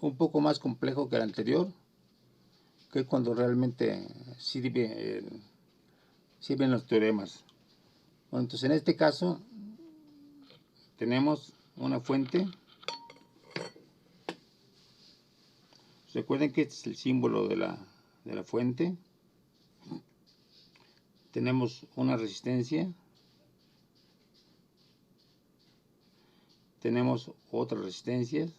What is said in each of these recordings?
un poco más complejo que el anterior, que cuando realmente sirven los teoremas. Bueno, entonces en este caso tenemos una fuente. Recuerden que este es el símbolo de la fuente. Tenemos una resistencia. Tenemos otras resistencias.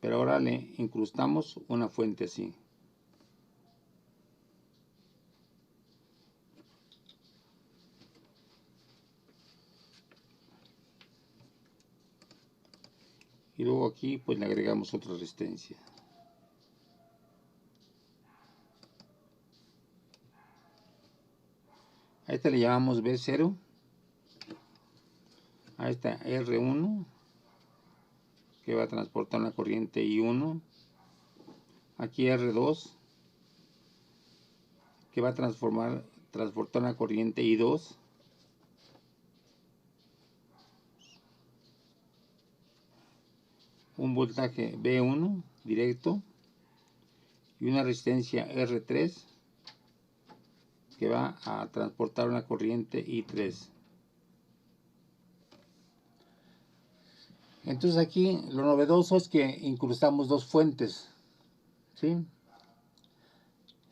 Pero ahora le incrustamos una fuente así. Y luego aquí pues le agregamos otra resistencia. A esta le llamamos B0. A esta R1, que va a transportar una corriente I1. Aquí R2, que va a transportar una corriente I2. Un voltaje B1 directo y una resistencia R3 que va a transportar una corriente I3. Entonces aquí lo novedoso es que incrustamos dos fuentes, ¿sí?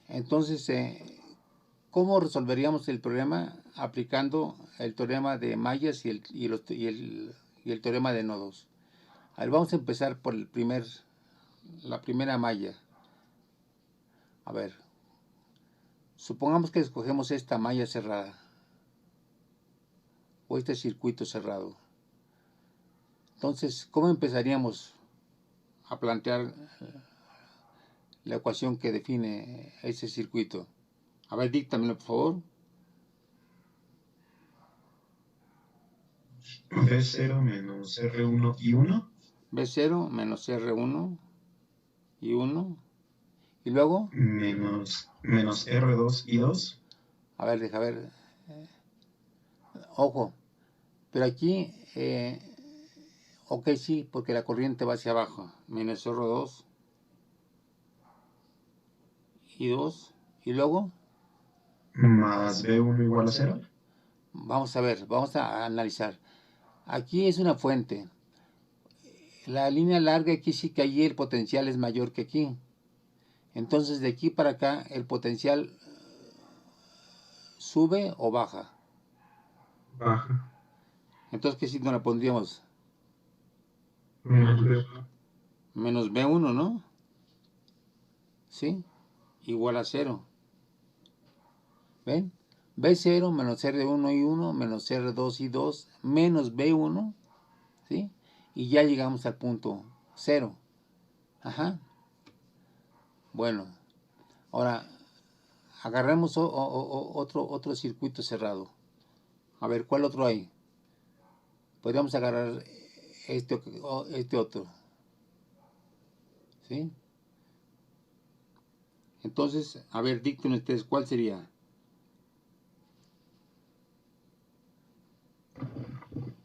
Entonces, ¿cómo resolveríamos el problema? Aplicando el teorema de mallas y el teorema de nodos. A ver, vamos a empezar por la primera malla. A ver, supongamos que escogemos esta malla cerrada o este circuito cerrado. Entonces, ¿cómo empezaríamos a plantear la ecuación que define ese circuito? A ver, díctamelo, por favor. B0 menos R1 y 1. B0 menos R1 y 1. Y luego, Menos R2 y 2. a ver, deja ver. Ojo, pero aquí, ok, sí, porque la corriente va hacia abajo. Menos R2 y 2. Y luego, Más B1 igual a 0. vamos a ver, vamos a analizar. Aquí es una fuente. La línea larga aquí sí que allí el potencial es mayor que aquí. Entonces de aquí para acá el potencial sube o baja. Baja. Entonces, ¿qué signo le pondríamos? Menos B1. Menos B1, ¿no? ¿Sí? Igual a 0. ¿Ven? B0 menos R1 y 1 menos R2 y 2 menos B1, ¿sí? Y ya llegamos al punto 0. Ajá. Bueno, ahora agarremos otro circuito cerrado. A ver, ¿cuál otro hay? Podríamos agarrar este otro. ¿Sí? Entonces, a ver, dicten ustedes, ¿cuál sería?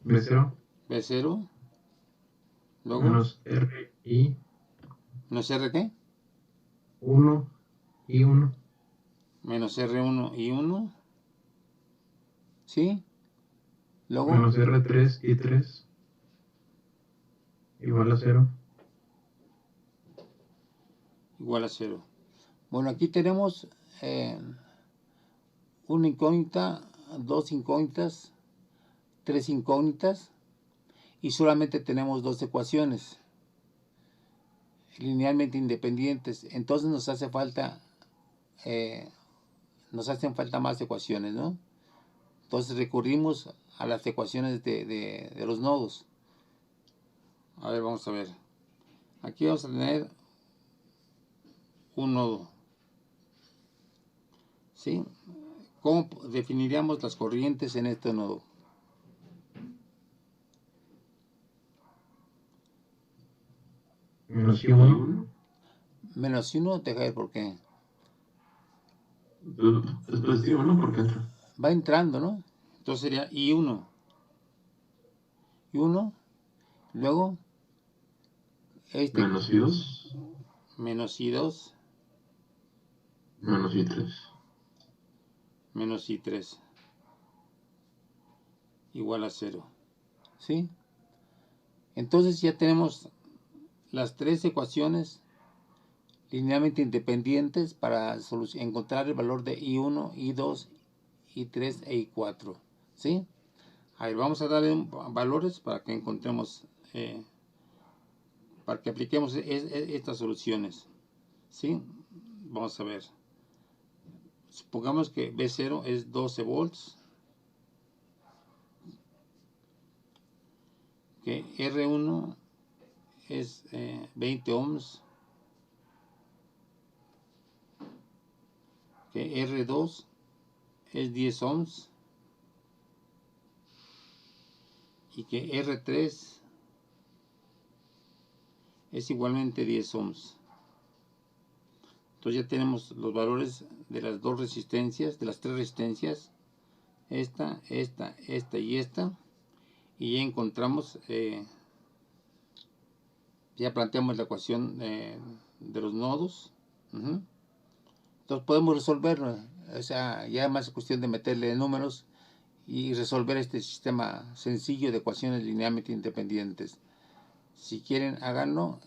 B0 B0. Luego, menos R y menos R qué? 1 y 1. Menos R1 y 1. ¿Sí? Luego, Menos R3 y 3 igual a 0. igual a 0. Bueno, aquí tenemos una incógnita, dos incógnitas, tres incógnitas y solamente tenemos dos ecuaciones linealmente independientes. Entonces nos hacen falta más ecuaciones, ¿no? Entonces recurrimos a las ecuaciones de los nodos. A ver, vamos a ver. Aquí vamos a tener un nodo. ¿Sí? ¿Cómo definiríamos las corrientes en este nodo? Menos I1. Menos 1, deja ver por qué. Después de I1 porque entra. Va entrando, ¿no? Entonces sería I1. I1, luego Menos I2. Menos I2. Menos I3. Menos I3. Igual a 0. ¿Sí? Entonces ya tenemos las tres ecuaciones linealmente independientes para encontrar el valor de I1, I2, I3 e I4. ¿Sí? A ver, vamos a darle valores para que encontremos, para que apliquemos estas soluciones. ¿Sí? Vamos a ver. Supongamos que B0 es 12 volts. Que R1 es 20 ohms. Que R2 es 10 ohms. Y que R3 es igualmente 10 ohms. Entonces ya tenemos los valores de las dos resistencias, de las tres resistencias, esta y esta, y ya encontramos, ya planteamos la ecuación de los nodos. Entonces podemos resolverlo, o sea, ya más cuestión de meterle números y resolver este sistema sencillo de ecuaciones linealmente independientes. Si quieren, háganlo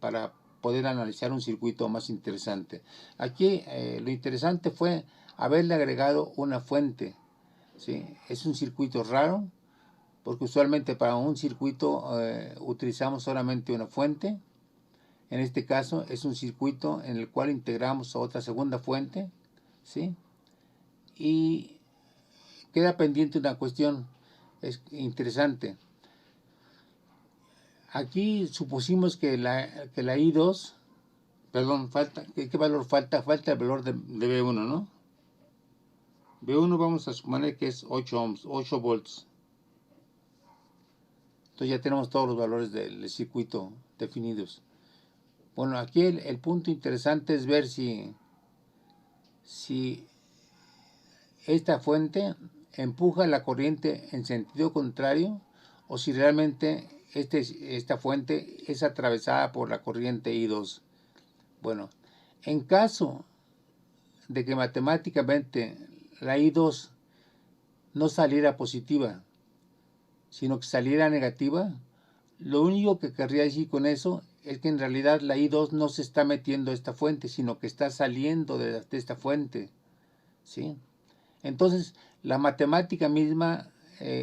para poder analizar un circuito más interesante. Aquí lo interesante fue haberle agregado una fuente. ¿Sí? Es un circuito raro, porque usualmente para un circuito utilizamos solamente una fuente. En este caso es un circuito en el cual integramos a otra segunda fuente. ¿Sí? Y queda pendiente una cuestión es interesante. Aquí supusimos que la I2, perdón, falta, ¿qué valor falta? Falta el valor de B1, ¿no? B1 vamos a suponer que es 8 ohms, 8 volts. Entonces ya tenemos todos los valores del circuito definidos. Bueno, aquí el punto interesante es ver si esta fuente empuja la corriente en sentido contrario o si realmente esta fuente es atravesada por la corriente I2. Bueno, en caso de que matemáticamente la I2 no saliera positiva, sino que saliera negativa, lo único que querría decir con eso es que en realidad la I2 no se está metiendo a esta fuente, sino que está saliendo de esta fuente. ¿Sí? Entonces, la matemática misma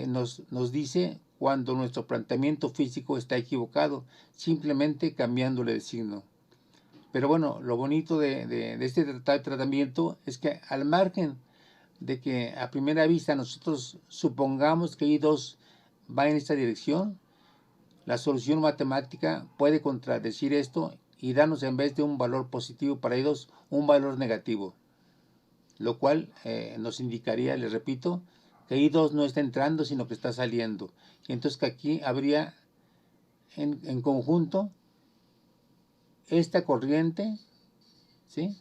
nos dice cuando nuestro planteamiento físico está equivocado, simplemente cambiándole de signo. Pero bueno, lo bonito de este tratamiento es que al margen de que a primera vista nosotros supongamos que I2 va en esta dirección, la solución matemática puede contradecir esto y darnos en vez de un valor positivo para I2, un valor negativo. Lo cual nos indicaría, les repito, que I2 no está entrando, sino que está saliendo. Y entonces que aquí habría en conjunto esta corriente, ¿sí?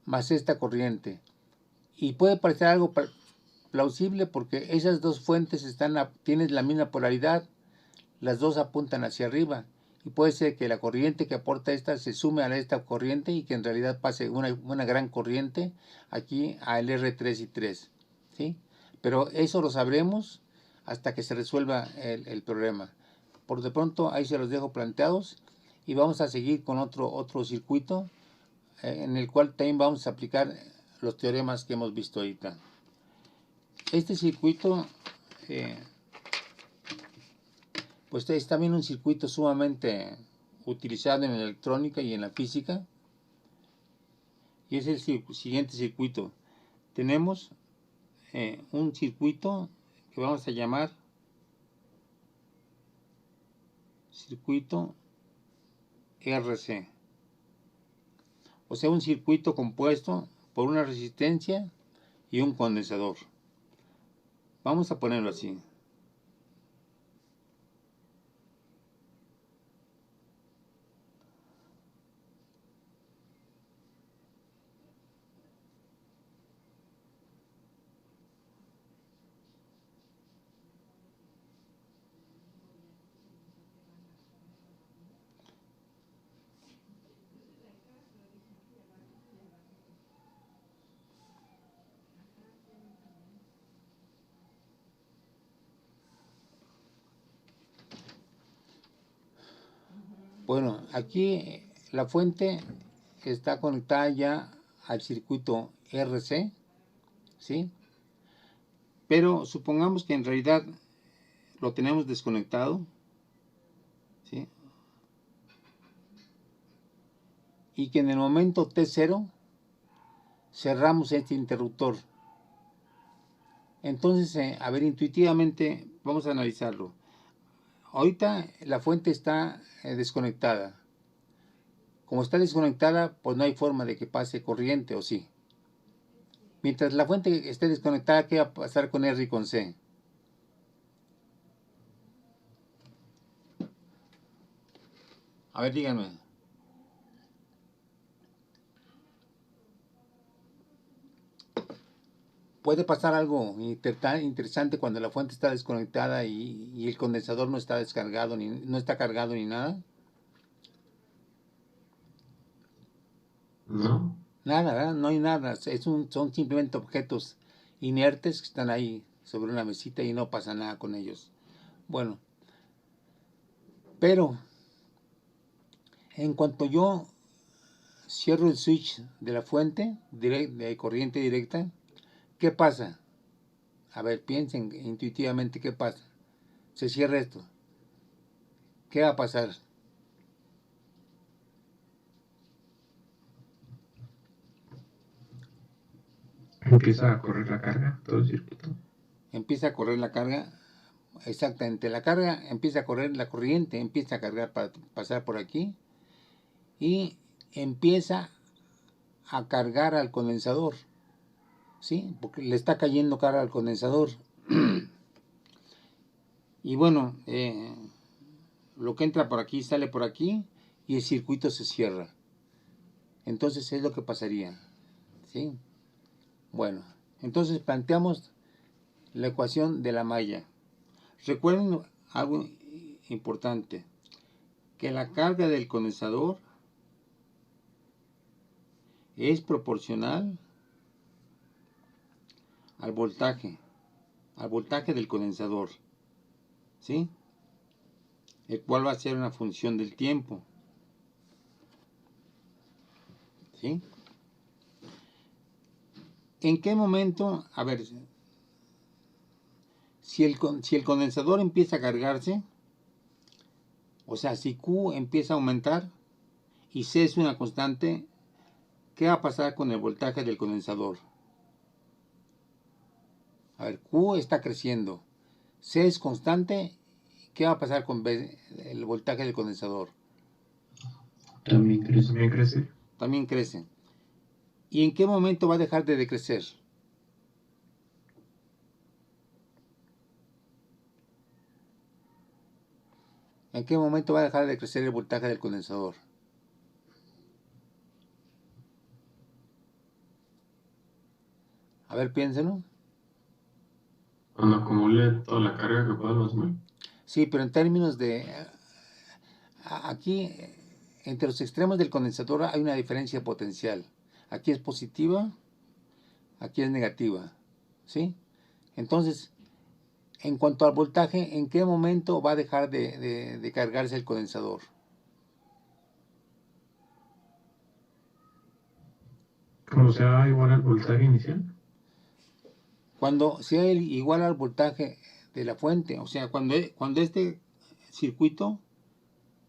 Más esta corriente. Y puede parecer algo plausible porque esas dos fuentes tienen la misma polaridad, las dos apuntan hacia arriba. Y puede ser que la corriente que aporta esta se sume a esta corriente y que en realidad pase una gran corriente aquí al R3 y 3. ¿Sí? Pero eso lo sabremos hasta que se resuelva el problema. Por de pronto ahí se los dejo planteados y vamos a seguir con otro circuito en el cual también vamos a aplicar los teoremas que hemos visto ahorita. Este circuito pues es también un circuito sumamente utilizado en la electrónica y en la física. Y es el siguiente circuito. Tenemos un circuito que vamos a llamar circuito RC. O sea, un circuito compuesto por una resistencia y un condensador. Vamos a ponerlo así. Bueno, aquí la fuente está conectada ya al circuito RC, ¿sí? Pero supongamos que en realidad lo tenemos desconectado, ¿sí? Y que en el momento T0 cerramos este interruptor. Entonces, a ver, intuitivamente vamos a analizarlo. Ahorita la fuente está desconectada. Como está desconectada, pues no hay forma de que pase corriente, ¿o sí? Mientras la fuente esté desconectada, ¿qué va a pasar con R y con C? A ver, díganme. Puede pasar algo interesante cuando la fuente está desconectada y el condensador no está descargado, no está cargado ni nada. ¿No? Nada, ¿verdad? No hay nada. Son simplemente objetos inertes que están ahí sobre una mesita y no pasa nada con ellos. Bueno, pero en cuanto yo cierro el switch de la fuente de corriente directa, ¿qué pasa? A ver, piensen intuitivamente qué pasa. Se cierra esto. ¿Qué va a pasar? Empieza a correr la carga, todo el circuito. Empieza a correr la carga. Exactamente, la carga empieza a correr, la corriente empieza a cargar para pasar por aquí y empieza a cargar al condensador, ¿sí? Porque le está cayendo carga al condensador. Y bueno, lo que entra por aquí sale por aquí y el circuito se cierra. Entonces es lo que pasaría, ¿sí? Bueno, entonces planteamos la ecuación de la malla. Recuerden algo importante, que la carga del condensador es proporcional al voltaje del condensador, ¿sí? El cual va a ser una función del tiempo, ¿sí? ¿En qué momento? A ver, si el condensador empieza a cargarse, o sea, si Q empieza a aumentar y C es una constante, ¿qué va a pasar con el voltaje del condensador? A ver, Q está creciendo, C es constante, ¿qué va a pasar con el voltaje del condensador? También crece. También crece. También crece. ¿Y en qué momento va a dejar de decrecer? ¿En qué momento va a dejar de crecer el voltaje del condensador? A ver, piénsenlo. Cuando acumule toda la carga que pueda almacenar. Sí, pero en términos de... Aquí, entre los extremos del condensador hay una diferencia potencial. Aquí es positiva, aquí es negativa, ¿sí? Entonces, en cuanto al voltaje, ¿en qué momento va a dejar de cargarse el condensador? Como sea igual al voltaje inicial. Cuando sea igual al voltaje de la fuente, o sea, cuando este circuito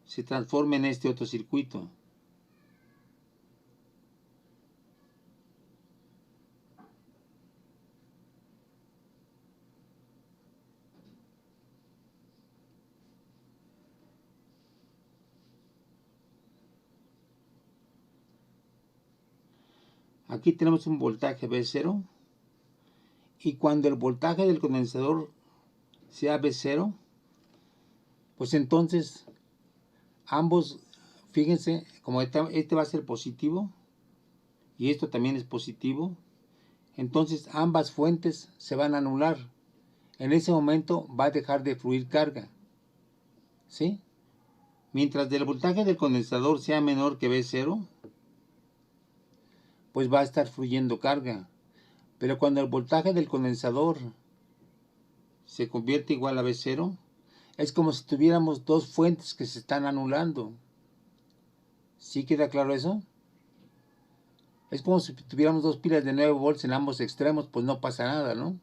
se transforme en este otro circuito. Aquí tenemos un voltaje B0 y cuando el voltaje del condensador sea B0, pues entonces ambos, fíjense, como este va a ser positivo y esto también es positivo, entonces ambas fuentes se van a anular. En ese momento va a dejar de fluir carga, ¿sí? Mientras el voltaje del condensador sea menor que B0, pues va a estar fluyendo carga. Pero cuando el voltaje del condensador se convierte igual a B0, es como si tuviéramos dos fuentes que se están anulando. ¿Sí queda claro eso? Es como si tuviéramos dos pilas de 9 volts en ambos extremos, pues no pasa nada, ¿no?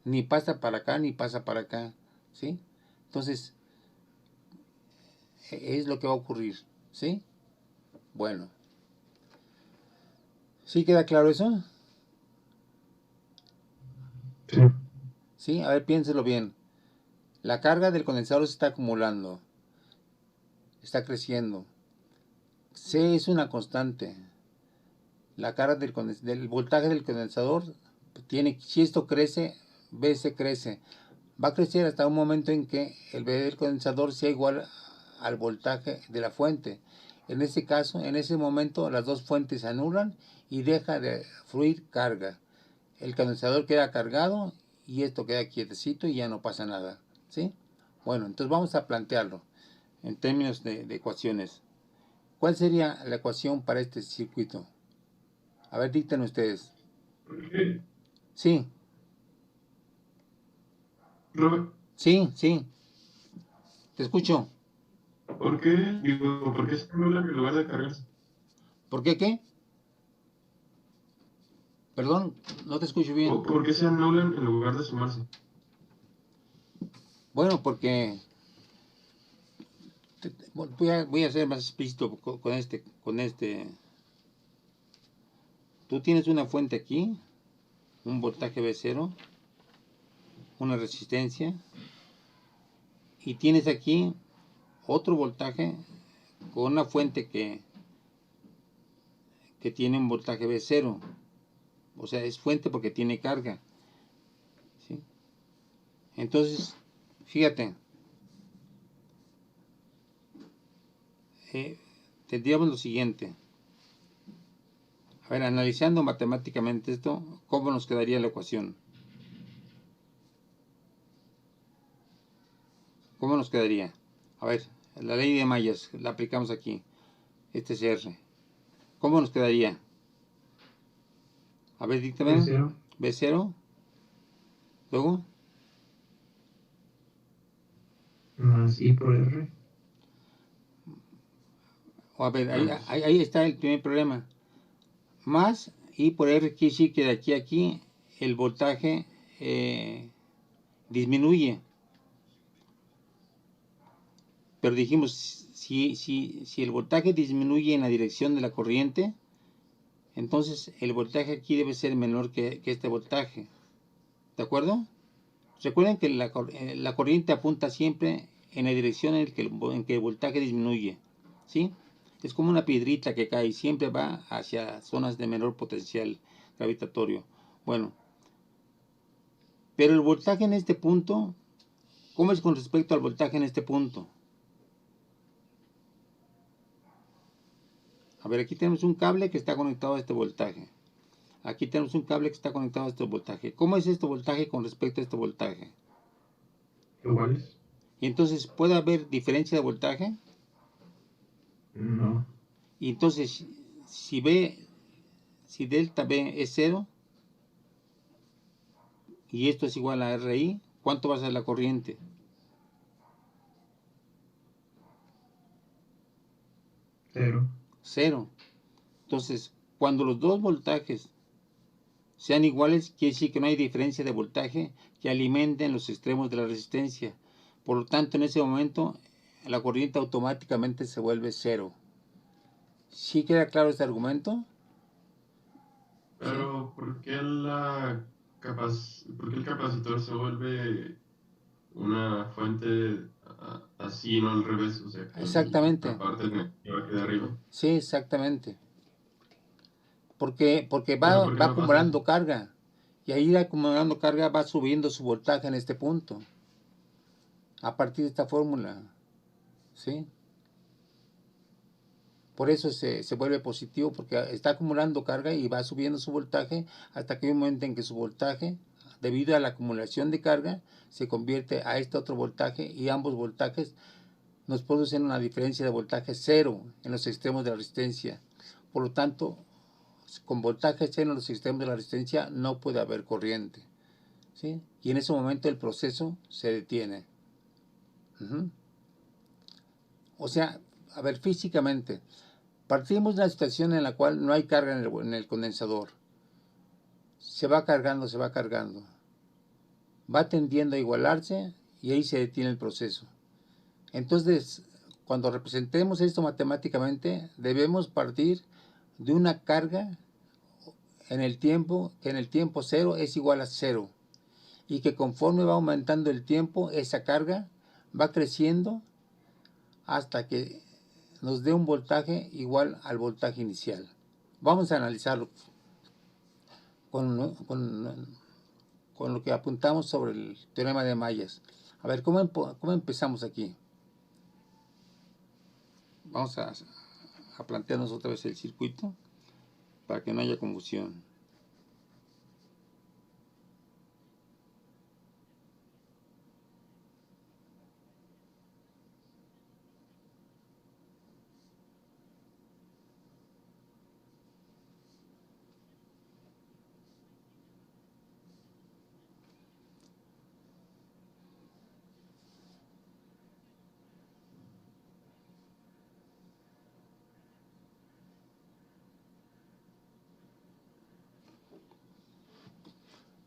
Ni pasa para acá, ni pasa para acá, ¿sí? Entonces, es lo que va a ocurrir, ¿sí? Bueno, ¿sí queda claro eso? Sí. Sí, a ver, piénselo bien. La carga del condensador se está acumulando, está creciendo. C es una constante. La carga del voltaje del condensador si esto crece, BC crece. Va a crecer hasta un momento en que el V del condensador sea igual al voltaje de la fuente. En este caso, en ese momento, las dos fuentes se anulan y deja de fluir carga. El condensador queda cargado y esto queda quietecito y ya no pasa nada, ¿sí? Bueno, entonces vamos a plantearlo en términos de ecuaciones. ¿Cuál sería la ecuación para este circuito? A ver, dicten ustedes. ¿Por qué? Sí, Robert, sí, te escucho. ¿por qué? Digo, ¿por qué se anulan en lugar de cargarse? ¿Por qué qué? Perdón, no te escucho bien. ¿O por qué se anulan en lugar de sumarse? Bueno, porque voy a ser más explícito con este. Tú tienes una fuente aquí, un voltaje V0, una resistencia, y tienes aquí otro voltaje con una fuente que tiene un voltaje V0. O sea, es fuente porque tiene carga, ¿sí? Entonces, fíjate, tendríamos lo siguiente. A ver, analizando matemáticamente esto, ¿cómo nos quedaría la ecuación? ¿Cómo nos quedaría? A ver, la ley de mallas, la aplicamos aquí. Este es R. ¿Cómo nos quedaría? A ver, díctame. B0 B0. Luego. más I por R O a ver, menos. ahí está el primer problema. Más I por R quiere decir que de aquí a aquí el voltaje disminuye. Pero dijimos, si el voltaje disminuye en la dirección de la corriente, entonces el voltaje aquí debe ser menor que este voltaje. ¿De acuerdo? Recuerden que la corriente apunta siempre en la dirección en que el voltaje disminuye, ¿sí? Es como una piedrita que cae y siempre va hacia zonas de menor potencial gravitatorio. Bueno, pero el voltaje en este punto, ¿cómo es con respecto al voltaje en este punto? A ver, aquí tenemos un cable que está conectado a este voltaje. Aquí tenemos un cable que está conectado a este voltaje. ¿Cómo es este voltaje con respecto a este voltaje? ¿Iguales? Y entonces, ¿puede haber diferencia de voltaje? No. Y entonces, si delta B es 0 y esto es igual a RI, ¿cuánto va a ser la corriente? 0. 0. Entonces, cuando los dos voltajes sean iguales, quiere decir que no hay diferencia de voltaje que alimenten los extremos de la resistencia. Por lo tanto, en ese momento, la corriente automáticamente se vuelve 0. ¿Sí queda claro este argumento? ¿Sí? Pero, ¿por qué el capacitor se vuelve una fuente así, no al revés? O sea, que Exactamente. la parte negativa queda arriba. Sí, exactamente. Porque Pero, va, ¿por qué va no pasa eso? acumulando carga. Y ahí acumulando carga va subiendo su voltaje en este punto. A partir de esta fórmula. ¿Sí? Por eso se vuelve positivo, porque está acumulando carga y va subiendo su voltaje hasta que hay un momento en que su voltaje, debido a la acumulación de carga, se convierte a este otro voltaje y ambos voltajes nos producen una diferencia de voltaje cero en los extremos de la resistencia. Por lo tanto, con voltaje cero en los extremos de la resistencia no puede haber corriente, ¿sí? Y en ese momento el proceso se detiene. O sea, a ver, físicamente, Partimos de una situación en la cual no hay carga en el condensador. Se va cargando, se va cargando. Va tendiendo a igualarse y ahí se detiene el proceso. Entonces, cuando representemos esto matemáticamente, debemos partir de una carga en el tiempo, que en el tiempo 0 es igual a 0. Y que conforme va aumentando el tiempo, esa carga va creciendo hasta que nos dé un voltaje igual al voltaje inicial. Vamos a analizarlo con lo que apuntamos sobre el teorema de Mayas. A ver, ¿cómo empezamos aquí? Vamos a plantearnos otra vez el circuito para que no haya confusión.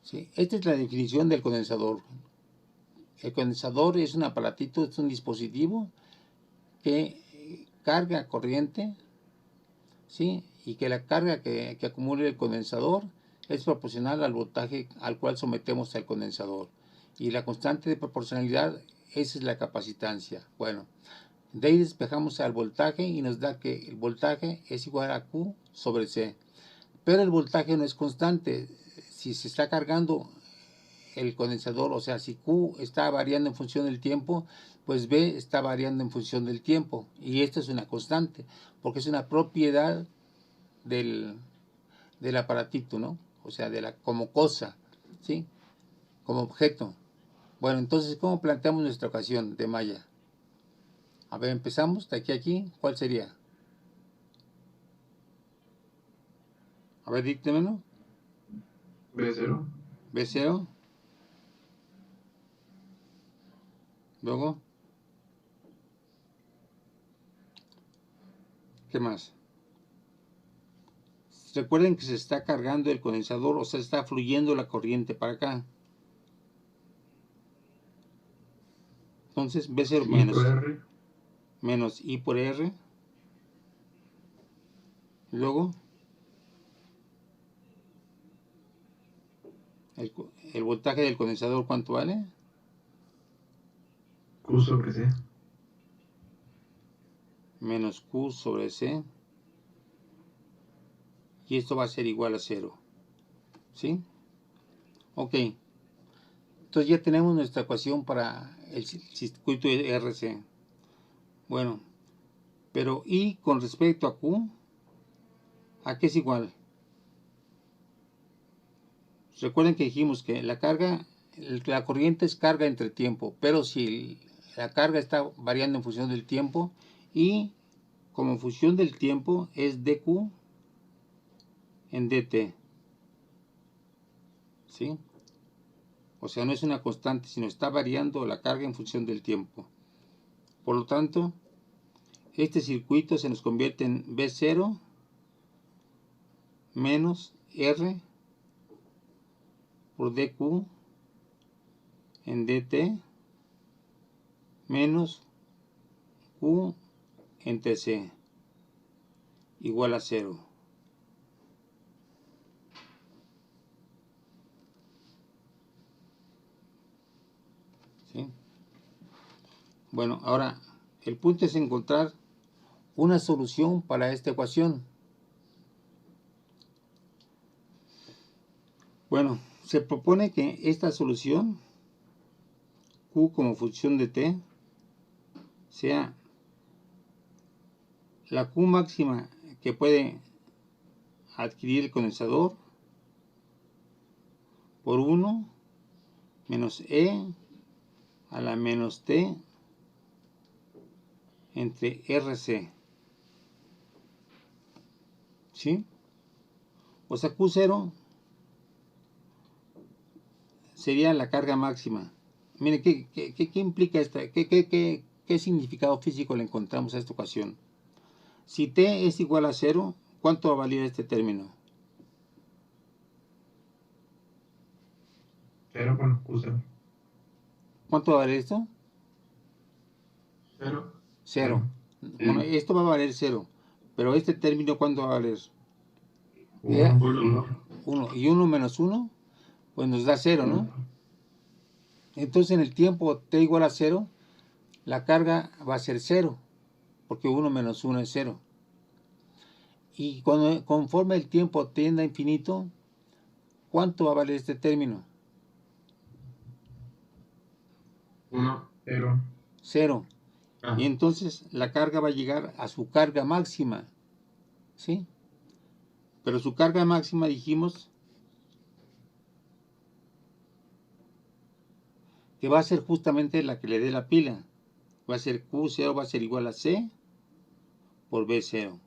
¿Sí? Esta es la definición del condensador. El condensador es un aparatito, es un dispositivo que carga corriente, ¿sí? Y que la carga que acumule el condensador es proporcional al voltaje al cual sometemos al condensador. Y la constante de proporcionalidad, esa es la capacitancia. Bueno, de ahí despejamos al voltaje y nos da que el voltaje es igual a Q sobre C. Pero el voltaje no es constante. Si se está cargando el condensador, o sea, si Q está variando en función del tiempo, pues B está variando en función del tiempo. Y esto es una constante, porque es una propiedad del aparatito, ¿no? O sea, como cosa, ¿sí? Como objeto. Bueno, entonces, ¿cómo planteamos nuestra ecuación de Maya? A ver, empezamos de aquí a aquí. ¿Cuál sería? A ver, díctemelo. B0. B0. Luego, ¿qué más? Recuerden que se está cargando el condensador, o sea, está fluyendo la corriente para acá. Entonces, B0 menos I por R. Luego, el voltaje del condensador, ¿cuánto vale? Q sobre C. Menos Q sobre C. Y esto va a ser igual a 0. ¿Sí? Ok. Entonces ya tenemos nuestra ecuación para el circuito RC. Bueno, pero I con respecto a Q, ¿a qué es igual? Recuerden que dijimos que la corriente es carga entre tiempo, pero si la carga está variando en función del tiempo, y como función del tiempo es dQ en dt. ¿Sí? O sea, no es una constante, sino está variando la carga en función del tiempo. Por lo tanto, este circuito se nos convierte en B0 menos R por dQ en dt menos Q en Tc igual a 0. ¿Sí? Bueno, ahora el punto es encontrar una solución para esta ecuación. Bueno, se propone que esta solución, Q como función de T, sea la Q máxima que puede adquirir el condensador por 1 menos E a la menos T entre RC. ¿Sí? O sea, Q0 sería la carga máxima. Mire, ¿qué implica esta? ¿Qué significado físico le encontramos a esta ecuación? Si t es igual a 0, ¿cuánto va a valer este término? 0 con Q0. ¿Cuánto va a valer esto? 0. 0. Bueno, esto va a valer 0. Pero este término, ¿cuánto va a valer? 1. 1. ¿Y 1 menos 1? Pues nos da 0, ¿no? Entonces en el tiempo t igual a 0, la carga va a ser 0. Porque 1 menos 1 es 0. Y conforme el tiempo tienda a infinito, ¿cuánto va a valer este término? 1. 0. 0. Ah, Y entonces la carga va a llegar a su carga máxima. ¿Sí? Pero su carga máxima, dijimos, que va a ser justamente la que le dé la pila. Va a ser Q0 va a ser igual a C por B0.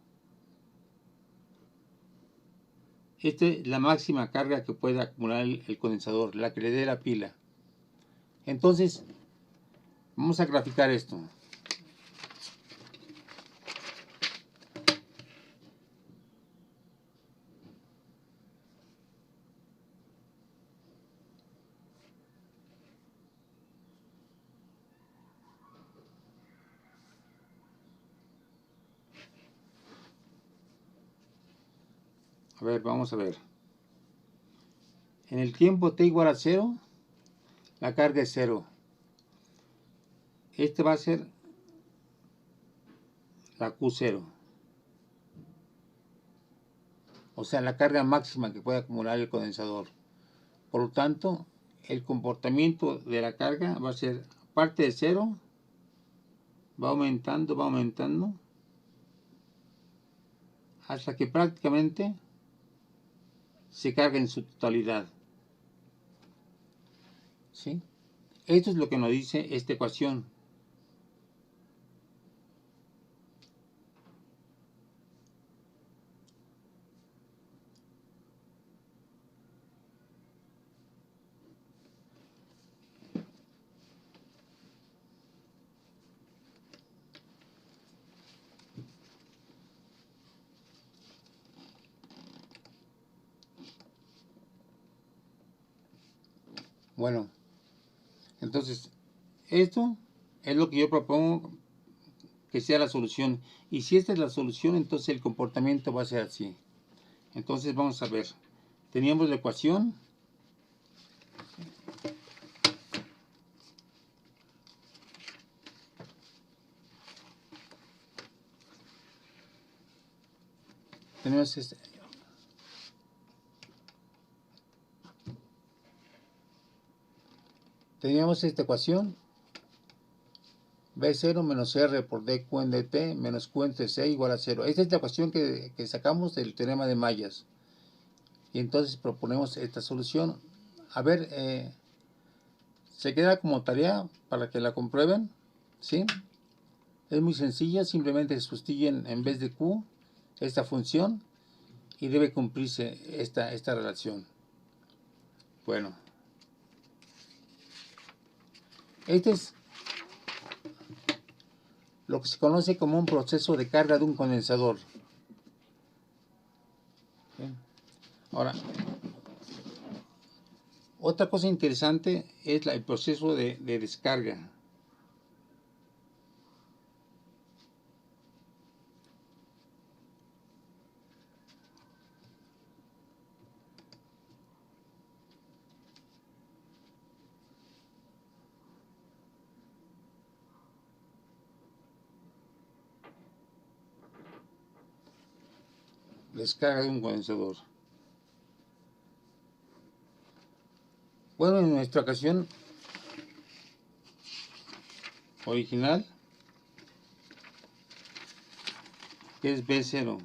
Esta es la máxima carga que puede acumular el condensador, la que le dé la pila. Entonces, vamos a graficar esto. A ver, vamos a ver. En el tiempo t igual a 0, la carga es 0. Este va a ser la Q0. O sea, la carga máxima que puede acumular el condensador. Por lo tanto, el comportamiento de la carga va a ser parte de 0, va aumentando, hasta que prácticamente se carga en su totalidad. ¿Sí? Esto es lo que nos dice esta ecuación. Bueno, entonces, esto es lo que yo propongo que sea la solución. Y si esta es la solución, entonces el comportamiento va a ser así. Entonces vamos a ver. Teníamos la ecuación. Tenemos teníamos esta ecuación. B0 menos R por dQ en dt menos Q entre C igual a 0. Esta es la ecuación que sacamos del teorema de Mayas. Y entonces proponemos esta solución. A ver, se queda como tarea para que la comprueben. ¿Sí? Es muy sencilla, simplemente se sustituyen en vez de Q esta función y debe cumplirse esta relación. Bueno, este es lo que se conoce como un proceso de carga de un condensador. ¿Sí? Ahora, otra cosa interesante es el proceso de descarga. Descarga de un condensador. Bueno, en nuestra ocasión original, que es B0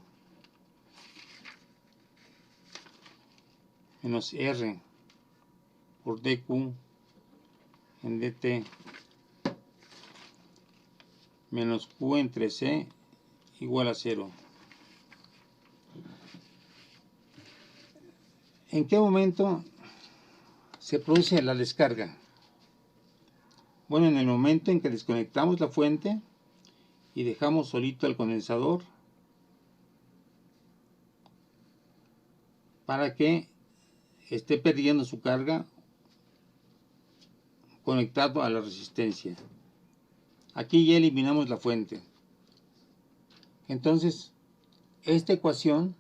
menos R por dQ en dt menos Q entre C igual a 0. ¿En qué momento se produce la descarga? Bueno, en el momento en que desconectamos la fuente y dejamos solito el condensador para que esté perdiendo su carga conectado a la resistencia. Aquí ya eliminamos la fuente. Entonces, esta ecuación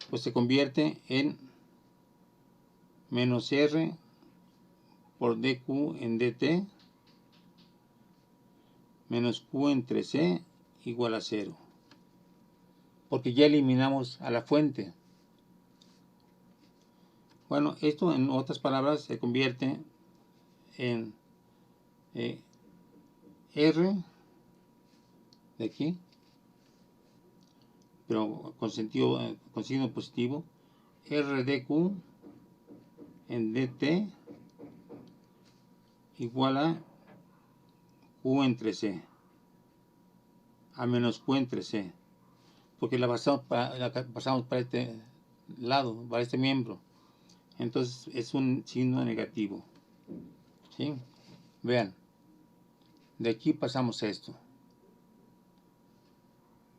pues se convierte en menos R por dQ en dt menos Q entre C igual a 0. Porque ya eliminamos a la fuente. Bueno, esto en otras palabras se convierte en R de aquí, pero con signo positivo, R de Q en dt igual a Q entre C, a menos Q entre C, porque la pasamos para este lado, para este miembro. Entonces es un signo negativo. ¿Sí? Vean, de aquí pasamos esto.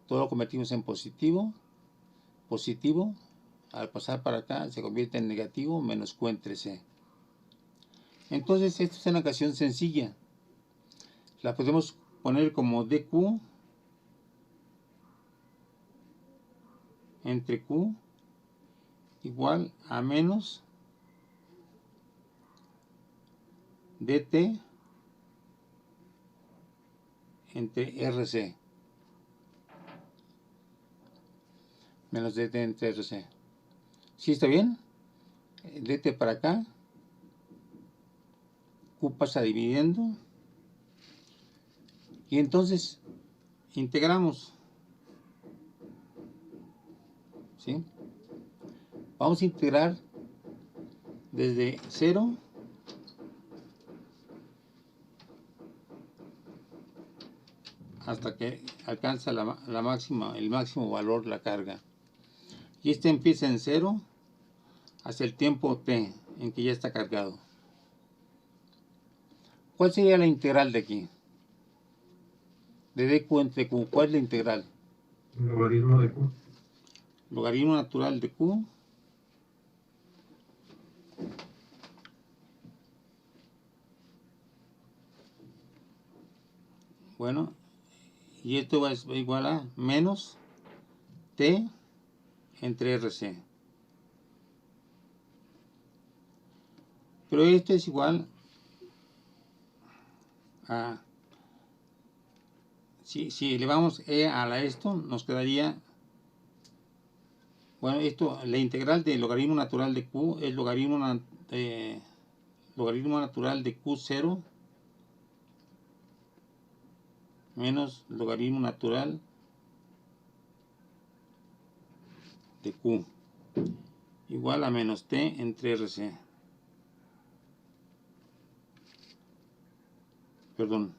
Todo lo convertimos en positivo. Positivo, al pasar para acá, se convierte en negativo menos Q entre C. Entonces, esto es una ecuación sencilla. La podemos poner como dQ entre Q igual a menos dt entre RC. Menos dt entre RC. ¿Sí está bien? Dt para acá. Q pasa dividiendo. Y entonces integramos. ¿Sí? Vamos a integrar desde 0 hasta que alcanza el máximo valor de la carga. Y este empieza en 0 hasta el tiempo t en que ya está cargado. ¿Cuál sería la integral de aquí? De dq entre q. ¿Cuál es la integral? Logaritmo de Q. Logaritmo natural de q. Bueno, y esto va igual a menos t entre rc. Pero esto es igual a, si elevamos e a la esto, nos quedaría, bueno, esto, la integral del logaritmo natural de q es logaritmo natural de q0 menos logaritmo natural de q igual a menos t entre rc. Perdón,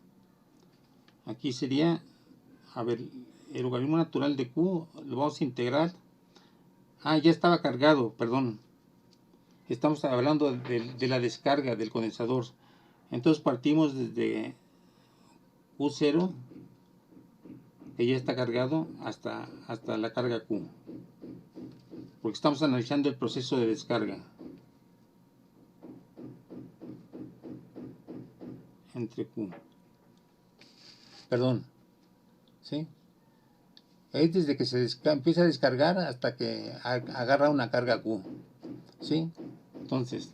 aquí sería, a ver, el logaritmo natural de q lo vamos a integrar. Ya estaba cargado, perdón. Estamos hablando de la descarga del condensador. Entonces partimos desde Q0, que ya está cargado, hasta la carga Q. Porque estamos analizando el proceso de descarga. Entre Q. Perdón. ¿Sí? Es desde que se empieza a descargar hasta que agarra una carga Q. ¿Sí? Entonces,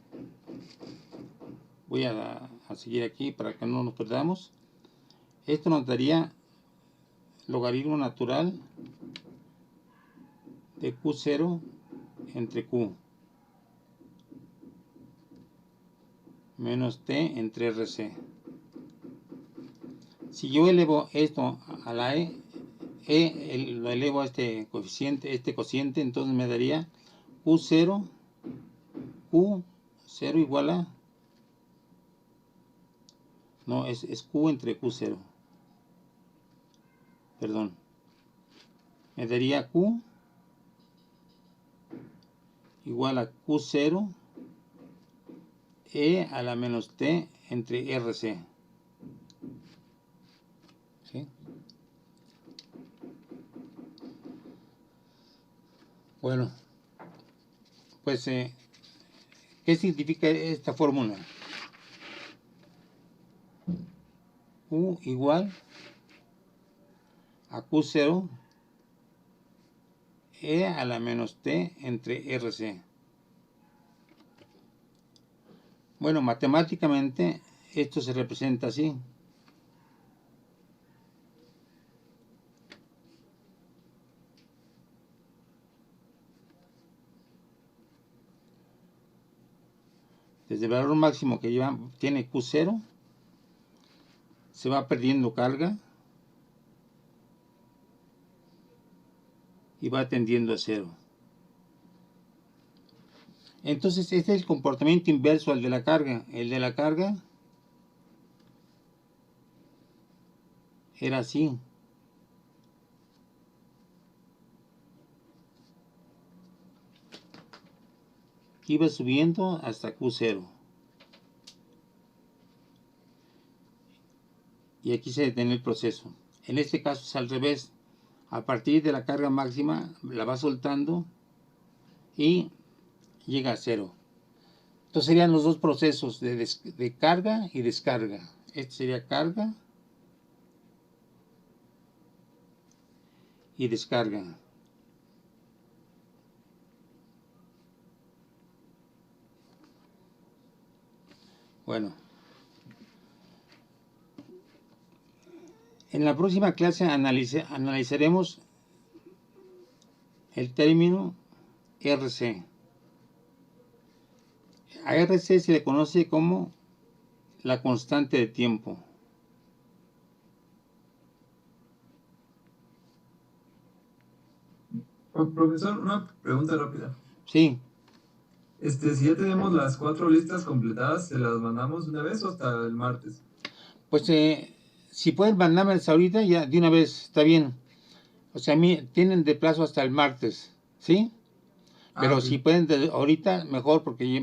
voy a seguir aquí para que no nos perdamos. Esto nos daría logaritmo natural de Q0 entre Q menos T entre RC. Si yo elevo esto a la lo elevo a este cociente, entonces me daría Q0 igual a, no, es Q entre Q0, perdón, me daría Q igual a Q0 E a la menos T entre RC. ¿Sí? Bueno, pues, ¿qué significa esta fórmula? U igual a Q0 E a la menos T entre RC. Bueno, matemáticamente esto se representa así. Desde el valor máximo que tiene Q0, se va perdiendo carga y va tendiendo a cero. Entonces, este es el comportamiento inverso al de la carga. El de la carga era así. Iba subiendo hasta Q0. Y aquí se detiene el proceso. En este caso es al revés. A partir de la carga máxima la va soltando y llega a cero. Entonces serían los dos procesos de carga y descarga. Este sería carga y descarga. Bueno, en la próxima clase analizaremos el término RC. A RC se le conoce como la constante de tiempo. Profesor, una pregunta rápida. Sí, Si ya tenemos las 4 listas completadas, ¿se las mandamos una vez o hasta el martes? pues si pueden mandármelas ahorita, ya de una vez está bien. O sea, tienen de plazo hasta el martes, ¿sí? Pero Ok. si pueden ahorita, mejor, porque yo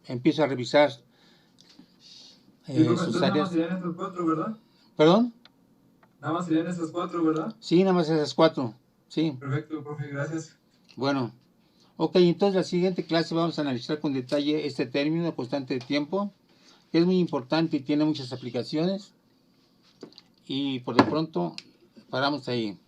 empiezo a revisar Sí, profe, sus entonces nada más áreas. serían estas 4, ¿verdad? ¿Perdón? Nada más serían esas 4, ¿verdad? Sí, nada más esas 4. Sí, Perfecto, profe, gracias. bueno. Ok, entonces la siguiente clase vamos a analizar con detalle este término constante de tiempo, que es muy importante y tiene muchas aplicaciones. Y por de pronto paramos ahí.